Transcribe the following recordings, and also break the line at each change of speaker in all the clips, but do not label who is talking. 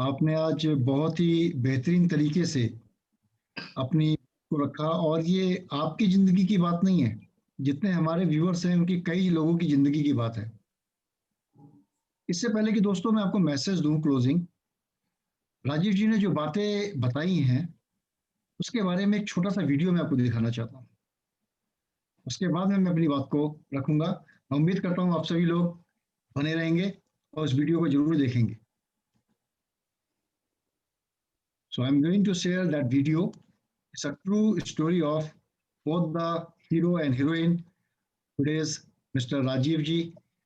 आपने आज बहुत ही बेहतरीन तरीके से अपनी को रखा और ये आपकी ज़िंदगी की बात नहीं है। जितने हमारे व्यूअर्स हैं उनकी कई लोगों की ज़िंदगी की बात है। इससे पहले कि दोस्तों मैं आपको मैसेज दूं क्लोजिंग, राजीव जी ने जो बातें बताई हैं उसके बारे में एक छोटा सा वीडियो मैं आपको दिखाना चाहता हूँ। उसके बाद में मैं अपनी बात को रखूंगा। मैं उम्मीद करता हूँ आप सभी लोग बने रहेंगे और इस वीडियो को जरूर देखेंगे। So I'm going to share that video. It's a true story of both the hero and heroine, today's Mr. Rajiv ji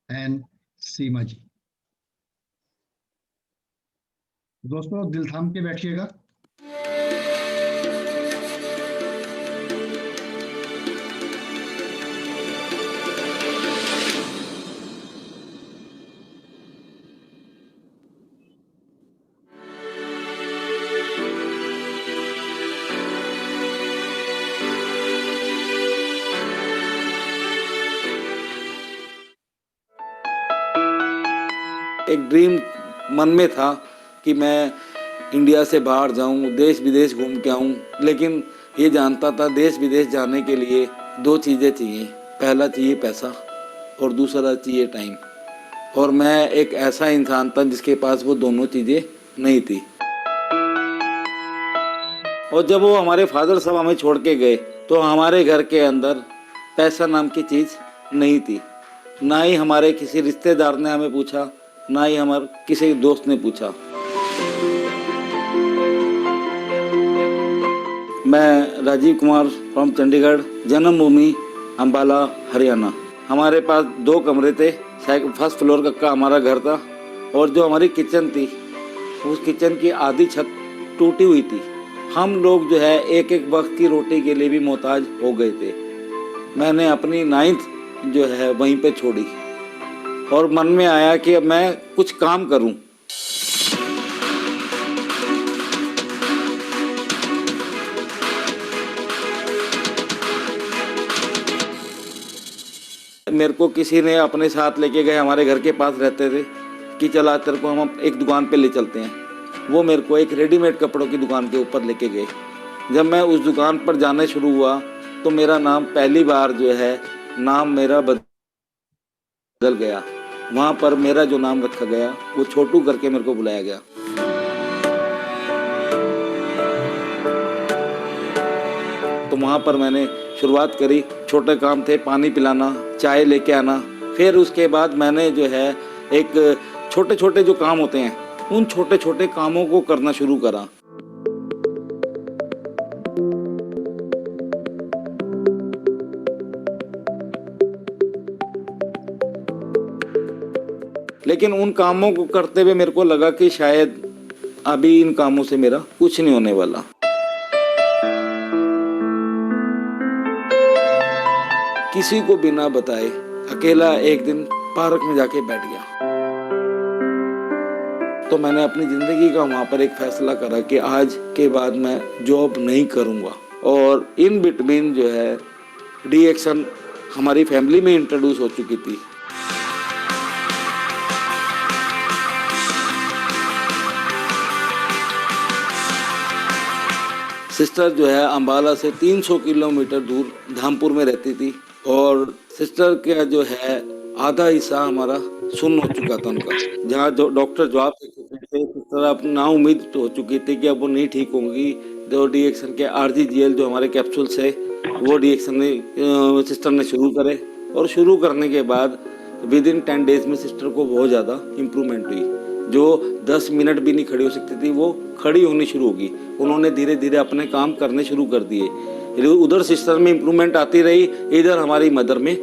and सीमा जी। दोस्तों दिल थाम के बैठिएगा।
एक ड्रीम मन में था कि मैं इंडिया से बाहर जाऊं, देश विदेश घूम के आऊं, लेकिन ये जानता था देश विदेश जाने के लिए दो चीज़ें चाहिए। पहला चाहिए पैसा और दूसरा चाहिए टाइम। और मैं एक ऐसा इंसान था जिसके पास वो दोनों चीज़ें नहीं थी। और जब वो हमारे फादर साहब हमें छोड़ के गए तो हमारे घर के अंदर पैसा नाम की चीज़ नहीं थी। ना ही हमारे किसी रिश्तेदार ने हमें पूछा, ना ही हमारे किसी दोस्त ने पूछा। मैं राजीव कुमार फ्रॉम चंडीगढ़, जन्मभूमि अंबाला, हरियाणा। हमारे पास 2 कमरे थे। फर्स्ट फ्लोर का हमारा घर था और जो हमारी किचन थी उस किचन की आधी छत टूटी हुई थी। हम लोग जो है एक एक वक्त की रोटी के लिए भी मोहताज हो गए थे। मैंने अपनी 9th जो है वहीं पे छोड़ी और मन में आया कि अब मैं कुछ काम करूं। मेरे को किसी ने अपने साथ लेके गए, हमारे घर के पास रहते थे, कि चला तेरे को हम एक दुकान पे ले चलते हैं। वो मेरे को एक रेडीमेड कपड़ों की दुकान के ऊपर लेके गए। जब मैं उस दुकान पर जाना शुरू हुआ तो मेरा नाम पहली बार जो है नाम मेरा बदल गया। वहाँ पर मेरा जो नाम रखा गया वो छोटू करके मेरे को बुलाया गया। तो वहाँ पर मैंने शुरुआत करी। छोटे काम थे, पानी पिलाना, चाय लेके आना। फिर उसके बाद मैंने जो है एक छोटे छोटे जो काम होते हैं उन छोटे छोटे कामों को करना शुरू करा। लेकिन उन कामों को करते हुए मेरे को लगा कि शायद अभी इन कामों से मेरा कुछ नहीं होने वाला। किसी को बिना बताए अकेला एक दिन पार्क में जाके बैठ गया। तो मैंने अपनी जिंदगी का वहां पर एक फैसला करा कि आज के बाद मैं जॉब नहीं करूंगा। और इन बिटवीन जो है डी एक्शन हमारी फैमिली में इंट्रोड्यूस हो चुकी थी। सिस्टर जो है अंबाला से 300 किलोमीटर दूर धामपुर में रहती थी और सिस्टर का जो है आधा हिस्सा हमारा सुन्न हो चुका था उनका। जहाँ जो डॉक्टर जवाब दे चुके थे, सिस्टर अब ना उम्मीद हो चुकी थी कि अब वो नहीं ठीक होंगी। जो डी एक्शन के RGGL जो हमारे कैप्सूल्स है वो डी एक्शन ने सिस्टर ने शुरू करे और शुरू करने के बाद विद इन 10 डेज में सिस्टर को बहुत ज़्यादा इम्प्रूवमेंट हुई। जो 10 मिनट भी नहीं खड़ी हो सकती थी वो खड़ी होनी शुरू होगी। उन्होंने धीरे धीरे अपने काम करने शुरू कर दिए। उधर सिस्टर में इम्प्रूवमेंट आती रही, इधर हमारी मदर में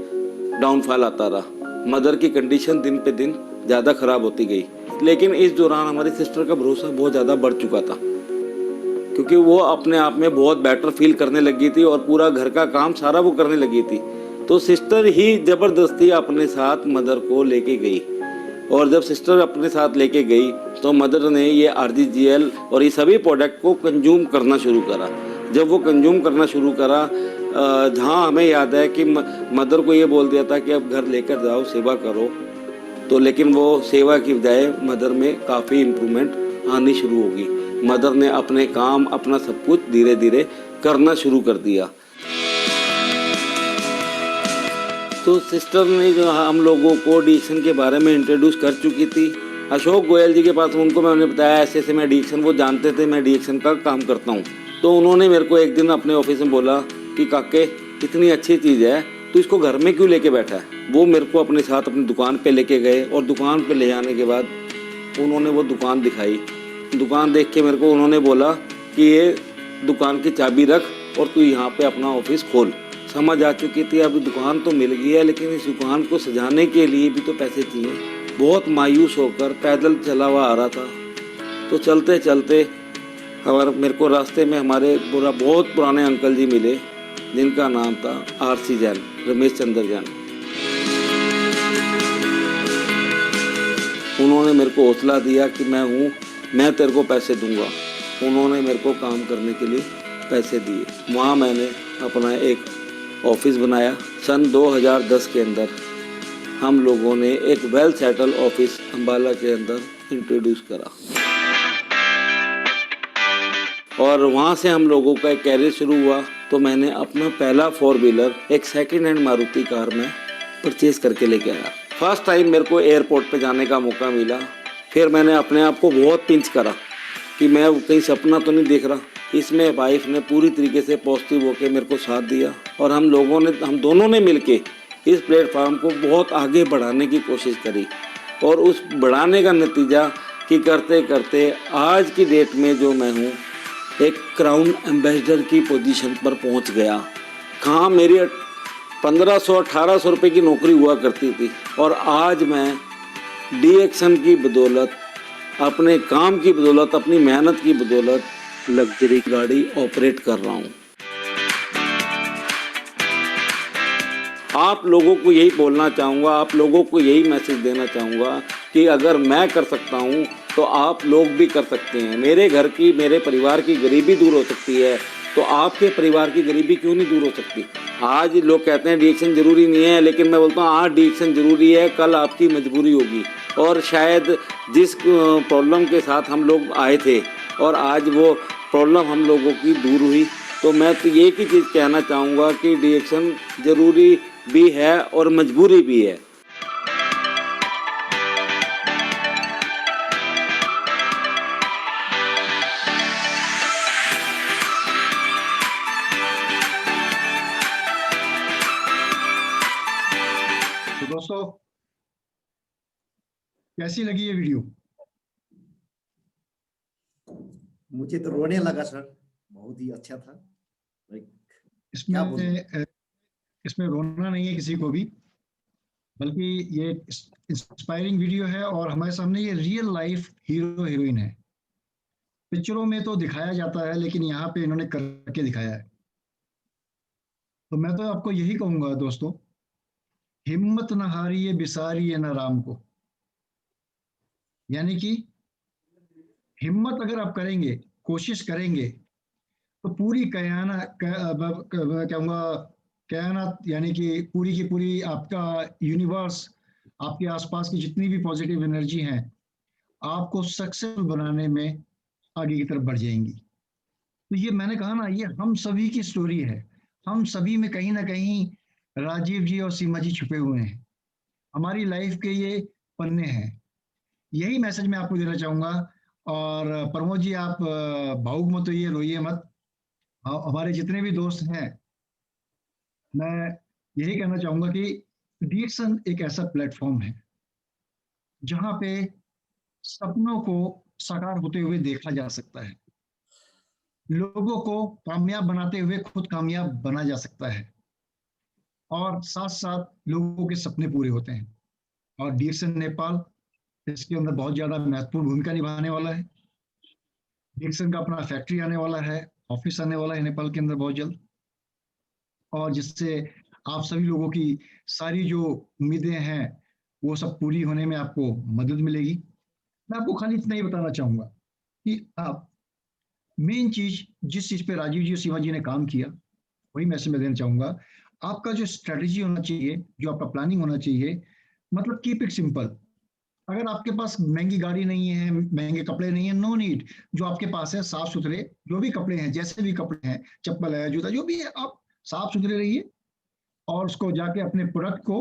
डाउनफॉल आता रहा। मदर की कंडीशन दिन पे दिन ज़्यादा खराब होती गई। लेकिन इस दौरान हमारी सिस्टर का भरोसा बहुत ज़्यादा बढ़ चुका था क्योंकि वो अपने आप में बहुत बेटर फील करने लगी थी और पूरा घर का काम सारा वो करने लगी थी। तो सिस्टर ही ज़बरदस्ती अपने साथ मदर को लेके गई और जब सिस्टर अपने साथ लेके गई तो मदर ने ये RGGL और ये सभी प्रोडक्ट को कंज्यूम करना शुरू करा। जब वो कंज्यूम करना शुरू करा, जहाँ हमें याद है कि मदर को ये बोल दिया था कि अब घर लेकर जाओ, सेवा करो। तो लेकिन वो सेवा की बजाय मदर में काफ़ी इम्प्रूवमेंट आनी शुरू होगी। मदर ने अपने काम, अपना सब कुछ धीरे धीरे करना शुरू कर दिया। तो सिस्टर ने जो हम लोगों को एडिक्शन के बारे में इंट्रोड्यूस कर चुकी थी। अशोक गोयल जी के पास उनको मैंने बताया ऐसे ऐसे मैं एडिक्शन, वो जानते थे मैं एडिक्शन का काम करता हूँ। तो उन्होंने मेरे को एक दिन अपने ऑफिस में बोला कि काके इतनी अच्छी चीज़ है तो इसको घर में क्यों लेके बैठा है। वो मेरे को अपने साथ अपनी दुकान पे लेके गए और दुकान पे ले जाने के बाद उन्होंने वो दुकान दिखाई। दुकान देख के मेरे को उन्होंने बोला कि ये दुकान की चाबी रख और तू यहाँ पे अपना ऑफिस खोल। समझ आ चुकी थी अब दुकान तो मिल गई है, लेकिन इस दुकान को सजाने के लिए भी तो पैसे चाहिए। बहुत मायूस होकर पैदल चला हुआ आ रहा था। तो चलते चलते मेरे को रास्ते में हमारे बहुत पुराने अंकल जी मिले, जिनका नाम था RC जैन, रमेश चंद्र जैन। उन्होंने मेरे को हौसला दिया कि मैं हूँ, मैं तेरे को पैसे दूंगा। उन्होंने मेरे को काम करने के लिए पैसे दिए। वहाँ मैंने अपना एक ऑफिस बनाया। सन 2010 के अंदर हम लोगों ने एक वेल सेटल ऑफिस अम्बाला के अंदर इंट्रोड्यूस करा और वहाँ से हम लोगों का एक कैरियर शुरू हुआ। तो मैंने अपना पहला 4 व्हीलर एक सेकंड हैंड मारुति कार में परचेज करके लेके आया। फर्स्ट टाइम मेरे को एयरपोर्ट पे जाने का मौका मिला। फिर मैंने अपने आप को बहुत पिंच करा कि मैं कहीं सपना तो नहीं देख रहा। इसमें वाइफ ने पूरी तरीके से पॉजिटिव होकर मेरे को साथ दिया और हम दोनों ने मिलके इस प्लेटफॉर्म को बहुत आगे बढ़ाने की कोशिश करी और उस बढ़ाने का नतीजा कि करते करते आज की डेट में जो मैं हूँ एक क्राउन एम्बेसडर की पोजीशन पर पहुँच गया। कहाँ मेरी 1500-1800 रुपये की नौकरी हुआ करती थी और आज मैं DXN की बदौलत, अपने काम की बदौलत, अपनी मेहनत की बदौलत लग्जरी गाड़ी ऑपरेट कर रहा हूँ। आप लोगों को यही बोलना चाहूँगा, आप लोगों को यही मैसेज देना चाहूँगा कि अगर मैं कर सकता हूँ तो आप लोग भी कर सकते हैं। मेरे घर की, मेरे परिवार की गरीबी दूर हो सकती है तो आपके परिवार की गरीबी क्यों नहीं दूर हो सकती। आज लोग कहते हैं एडिक्शन ज़रूरी नहीं है, लेकिन मैं बोलता हूँ आज एडिक्शन ज़रूरी है, कल आपकी मजबूरी होगी। और शायद जिस प्रॉब्लम के साथ हम लोग आए थे और आज वो प्रॉब्लम हम लोगों की दूर हुई, तो मैं तो एक ही चीज़ कहना चाहूँगा कि एडिक्शन ज़रूरी भी है और मजबूरी भी है।
तो दोस्तों कैसी लगी ये वीडियो?
मुझे तो रोने लगा सर, बहुत ही अच्छा था।
इसमें रोना नहीं है किसी को भी, बल्कि ये इंस्पायरिंग वीडियो है और हमारे सामने ये रियल लाइफ हीरो हीरोइन है। पिक्चरों में तो दिखाया जाता है, लेकिन यहाँ पे इन्होंने करके दिखाया है। तो मैं तो आपको यही कहूंगा दोस्तों, हिम्मत न हारिए बिसारिए न राम को। यानी कि हिम्मत अगर आप करेंगे, कोशिश करेंगे, तो पूरी कायनात यानी कि पूरी की पूरी आपका यूनिवर्स, आपके आसपास की जितनी भी पॉजिटिव एनर्जी हैं, आपको सक्सेसफुल बनाने में आगे की तरफ बढ़ जाएंगी। तो ये मैंने कहा ना, ये हम सभी की स्टोरी है। हम सभी में कहीं ना कहीं राजीव जी और सीमा जी छुपे हुए हैं। हमारी लाइफ के ये पन्ने हैं। यही मैसेज मैं आपको देना चाहूँगा। और प्रमोद जी, आप भावुक मत होइए, रोइए मत। हमारे जितने भी दोस्त हैं, मैं यही कहना चाहूँगा कि DXN एक ऐसा प्लेटफॉर्म है जहाँ पे सपनों को साकार होते हुए देखा जा सकता है, लोगों को कामयाब बनाते हुए खुद कामयाब बना जा सकता है, और साथ साथ लोगों के सपने पूरे होते हैं। और DXN नेपाल इसके अंदर बहुत ज़्यादा महत्वपूर्ण भूमिका निभाने वाला है। DXN का अपना फैक्ट्री आने वाला है, ऑफिस आने वाला है नेपाल के अंदर बहुत जल्द, और जिससे आप सभी लोगों की सारी जो उम्मीदें हैं वो सब पूरी होने में आपको मदद मिलेगी। मैं आपको खाली इतना ही बताना चाहूँगा कि आप मेन चीज, जिस चीज पे राजीव जी और सीमा जी ने काम किया, वही मैसेज मैं देना चाहूँगा। आपका जो स्ट्रेटजी होना चाहिए, जो आपका प्लानिंग होना चाहिए, मतलब कीप इट सिंपल। अगर आपके पास महंगी गाड़ी नहीं है, महंगे कपड़े नहीं है, नो नीड। जो आपके पास है साफ सुथरे जो भी कपड़े हैं, जैसे भी कपड़े हैं, चप्पल है, जूता, जो भी है, आप साफ सुथरे रहिए और उसको जाके अपने प्रोडक्ट को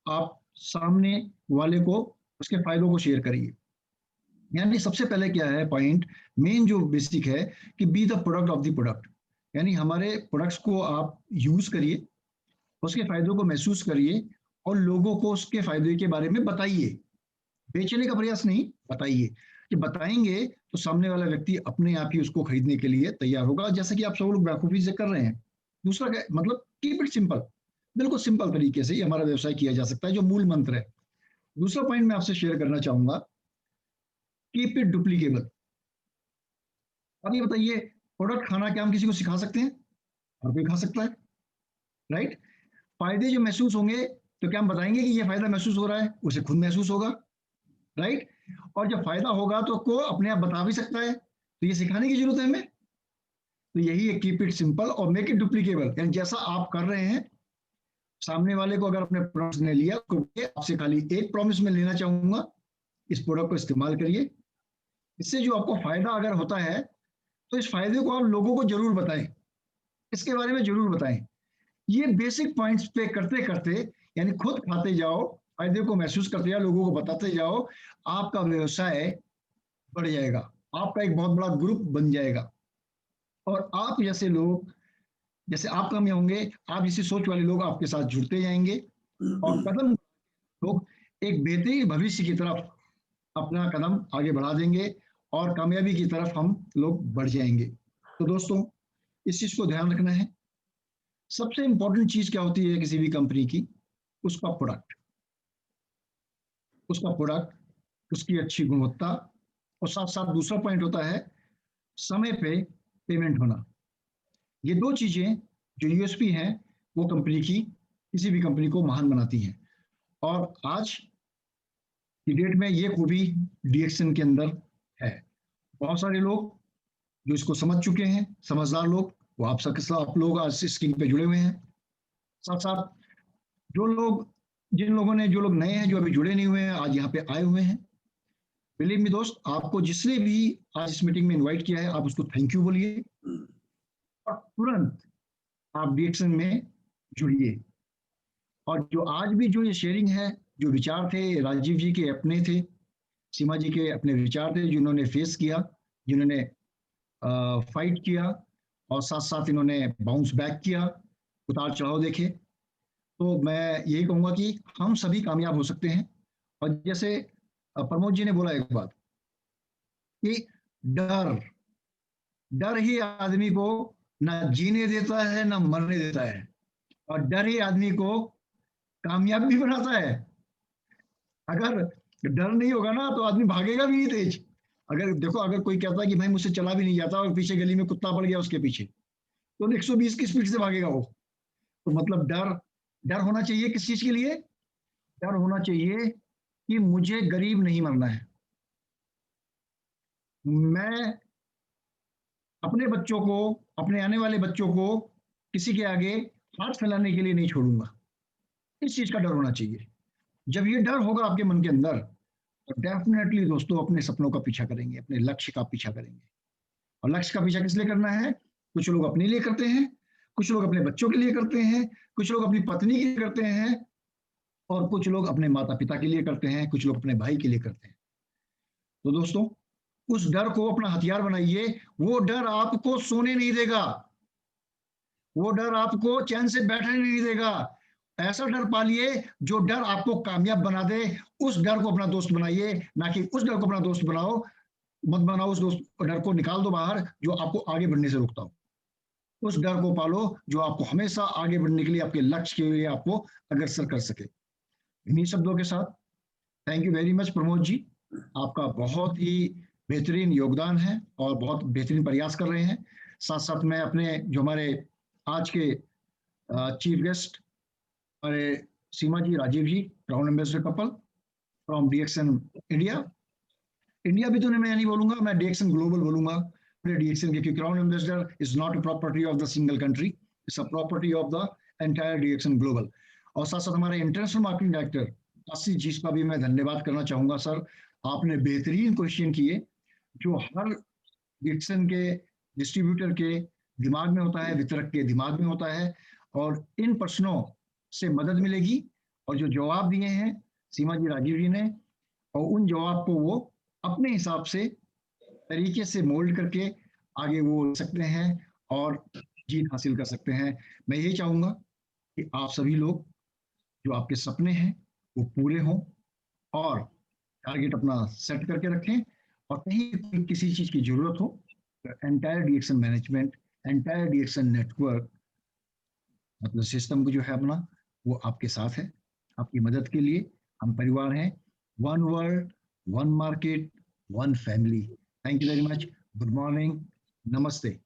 आप सामने वाले को उसके फायदों को शेयर करिए। यानी सबसे पहले क्या है पॉइंट, मेन जो बेसिक है कि be the product of the product, यानी हमारे प्रोडक्ट्स को आप यूज करिए, उसके फायदों को महसूस करिए और लोगों को उसके फायदे के बारे में बताइए। बेचने का प्रयास नहीं, बताइए। कि बताएंगे तो सामने वाला व्यक्ति अपने आप ही उसको खरीदने के लिए तैयार होगा, जैसे कि आप सब लोग बखूबी से कर रहे हैं। दूसरा क्या मतलब, कीप इट सिंपल, बिल्कुल सिंपल तरीके से ही हमारा व्यवसाय किया जा सकता है, जो मूल मंत्र है। दूसरा पॉइंट मैं आपसे शेयर करना चाहूंगा, कीप इट डुप्लीकेबल। अब ये बताइए, प्रोडक्ट खाना क्या हम किसी को सिखा सकते हैं? हर कोई खा सकता है, राइट? फायदे जो महसूस होंगे तो क्या हम बताएंगे कि ये फायदा महसूस हो रहा है? उसे खुद महसूस होगा, राइट? और जब फायदा होगा तो को अपने आप बता भी सकता है, तो ये सिखाने की जरूरत है हमें। तो यही है कीप इट सिंपल और मेक इट डुप्लीकेबल, यानी जैसा आप कर रहे हैं, सामने वाले को अगर अपने प्रोडक्ट ने लिया तो आपसे खाली एक प्रॉमिस में लेना चाहूंगा, इस प्रोडक्ट को इस्तेमाल करिए। इससे जो आपको फायदा अगर होता है तो इस फायदे को आप लोगों को जरूर बताएं, इसके बारे में जरूर बताएं। ये बेसिक पॉइंट्स पे करते करते, यानी खुद खाते जाओ, फायदे को महसूस करते जाओ, लोगों को बताते जाओ, आपका व्यवसाय बढ़ जाएगा, आपका एक बहुत बड़ा ग्रुप बन जाएगा। और आप जैसे लोग, जैसे आप कामयाब होंगे, आप जैसी सोच वाले लोग आपके साथ जुड़ते जाएंगे और कदम लोग एक बेहतरीन भविष्य की तरफ अपना कदम आगे बढ़ा देंगे और कामयाबी की तरफ हम लोग बढ़ जाएंगे। तो दोस्तों, इस चीज को ध्यान रखना है। सबसे इंपॉर्टेंट चीज क्या होती है किसी भी कंपनी की? उसका प्रोडक्ट, उसकी अच्छी गुणवत्ता, और साथ साथ दूसरा पॉइंट होता है समय पे पेमेंट होना। ये दो चीजें जो यूएसपी हैं वो कंपनी की, किसी भी कंपनी को महान बनाती हैं। और आज की डेट में ये खूबी डीएक्सन के अंदर है। बहुत सारे लोग जो इसको समझ चुके हैं, समझदार लोग, वो आप लोग आज इस स्कीम पे जुड़े हुए हैं। साथ साथ जो लोग जो लोग नए हैं, जो अभी जुड़े नहीं हुए हैं, आज यहाँ पे आए हुए हैं, बिलीव मी दोस्त, आपको जिसने भी आज इस मीटिंग में इनवाइट किया है, आप उसको थैंक यू बोलिए और तुरंत आप डीएक्सन में जुड़िए। और जो आज भी जो ये शेयरिंग है, जो विचार थे राजीव जी के अपने थे, सीमा जी के अपने विचार थे, जिन्होंने फेस किया, जिन्होंने फाइट किया और साथ साथ इन्होंने बाउंस बैक किया, उतार चढ़ाव देखे, तो मैं यही कहूंगा कि हम सभी कामयाब हो सकते हैं। और जैसे प्रमोद जी ने बोला एक बात कि डर ही आदमी को ना जीने देता है ना मरने देता है, और डर ही आदमी को कामयाब भी बनाता है। अगर डर नहीं होगा ना तो आदमी भागेगा भी नहीं तेज। अगर देखो, अगर कोई कहता है कि भाई मुझसे चला भी नहीं जाता और पीछे गली में कुत्ता पड़ गया उसके पीछे, तो 120 की स्पीड से भागेगा वो। तो मतलब डर होना चाहिए किस चीज के लिए? डर होना चाहिए कि मुझे गरीब नहीं मरना है, मैं अपने बच्चों को, अपने आने वाले बच्चों को किसी के आगे हाथ फैलाने के लिए नहीं छोड़ूंगा। इस चीज का डर होना चाहिए। जब ये डर होगा आपके मन के अंदर, तो डेफिनेटली दोस्तों अपने सपनों का पीछा करेंगे, अपने लक्ष्य का पीछा करेंगे। और लक्ष्य का पीछा किस लिए करना है? कुछ लोग अपने लिए करते हैं, कुछ लोग अपने बच्चों के लिए करते हैं, कुछ लोग अपनी पत्नी के लिए करते हैं, और कुछ लोग अपने माता पिता के लिए करते हैं, कुछ लोग अपने भाई के लिए करते हैं। तो दोस्तों, उस डर को अपना हथियार बनाइए। वो डर आपको सोने नहीं देगा, वो डर आपको चैन से बैठने नहीं देगा। ऐसा डर पालिए जो डर आपको कामयाब बना दे। उस डर को अपना दोस्त बनाइए, ना कि उस डर को अपना दोस्त मत बनाओ। उस डर को निकाल दो बाहर, जो आपको आगे बढ़ने से रोकता हो। उस डर को पालो जो आपको हमेशा आगे बढ़ने के लिए, आपके लक्ष्य के लिए आपको अग्रसर कर सके। इन्हीं शब्दों के साथ thank you very much Pramod ji, आपका बहुत ही बेहतरीन योगदान है और बहुत बेहतरीन प्रयास कर रहे हैं। साथ साथ मैं अपने जो हमारे आज के चीफ गेस्ट हमारे Seema ji, Rajiv ji, crown ambassador couple from DXN India भी तो मैं नहीं बोलूंगा, मैं डीएक्सन ग्लोबल बोलूंगा। डीएक्सन क्योंकि crown ambassador is not a property of the single country, it's a property of the entire DXN global. और साथ साथ हमारे international marketing director Ashish ji का भी मैं धन्यवाद करना चाहूंगा सर। आपने बेहतरीन क्वेश्चन किए जो हर डिक्शन के डिस्ट्रीब्यूटर के दिमाग में होता है, वितरक के दिमाग में होता है, और इन प्रश्नों से मदद मिलेगी। और जो जवाब दिए हैं सीमा जी, राजीव जी ने, और उन जवाब को वो अपने हिसाब से तरीके से मोल्ड करके आगे वो ले सकते हैं और जीत हासिल कर सकते हैं। मैं यही चाहूंगा कि आप सभी लोग जो आपके सपने हैं वो पूरे हों, और टारगेट अपना सेट करके रखें, और कहीं किसी चीज की जरूरत हो तो एंटायर डिएक्शन मैनेजमेंट, एंटायर डिएक्शन नेटवर्क, मतलब सिस्टम को जो है अपना, वो आपके साथ है, आपकी मदद के लिए। हम परिवार हैं, one world, one market, one family. Thank you very much. Good morning, नमस्ते।